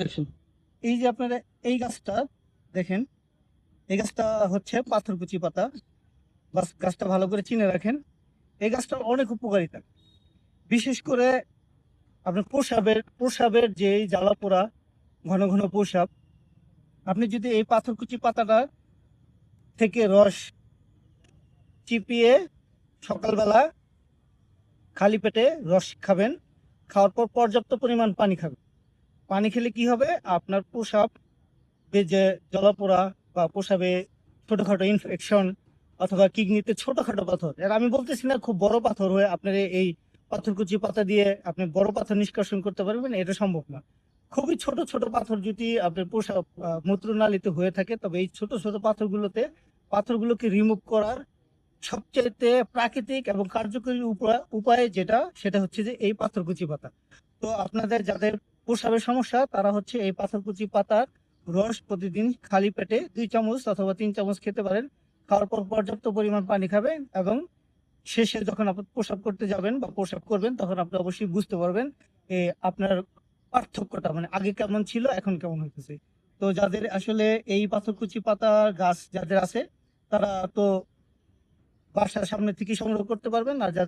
Action। এই যে আপনারা এই গাছটা দেখেন, এই গাছটা হচ্ছে পাথরকুচি পাতা। গাছটা ভালো করে চিনে রাখেন। এই গাছটার অনেক উপকারিতা, বিশেষ করে আপনার প্রসাবের যে জ্বালা পোড়া, ঘন ঘন প্রসাব, আপনি যদি এই পাথরকুচি পাতাটা থেকে রস চিপিয়ে সকালবেলা খালি পেটে রস খাবেন। খাওয়ার পর পর্যাপ্ত পরিমাণ পানি খাবেন। পানি খেলে কি হবে, আপনার প্রসাব যে জলাপোড়া বা প্রসাবে ছোটখাটো ইনফেকশন অথবা কিডনিতে ছোটখাটো পাথর, এর আমি বলতেছি না খুব বড় পাথর হয়ে আপনার এই পাথরকুচি পাতা দিয়ে আপনি বড় পাথর নিষ্কাশন করতে পারবেন, এটা সম্ভব না। খুবই ছোট ছোট পাথর যদি আপনার প্রসাব মূত্রনালীতে হয়ে থাকে, তবে এই ছোট ছোট পাথরগুলোকে রিমুভ করার সবচেয়ে প্রাকৃতিক এবং কার্যকরী উপায় যেটা, সেটা হচ্ছে যে এই পাথরকুচি পাতা। তো আপনাদের যাদের প্রস্রাবের সমস্যা, তারা হচ্ছে এই পাথরকুচি পাতার রস প্রতিদিন খালি পেটে 2 চামচ অথবা 3 চামচ খেতে পারেন। খাওয়ার পর পর্যাপ্ত পরিমাণ পানি খাবেন এবং শেষে যখন আপনি প্রস্রাব করতে যাবেন বা প্রস্রাব করবেন, তখন আপনি অবশ্যই বুঝতে পারবেন আপনার পার্থক্যটা, মানে আগে কেমন ছিল এখন কেমন হইতেছে। তো যাদের আসলে এই পাথরকুচি পাতা গাছ যাদের আছে, তারা তো বাসার সামনে থেকে সংগ্রহ করতে পারবেন। আর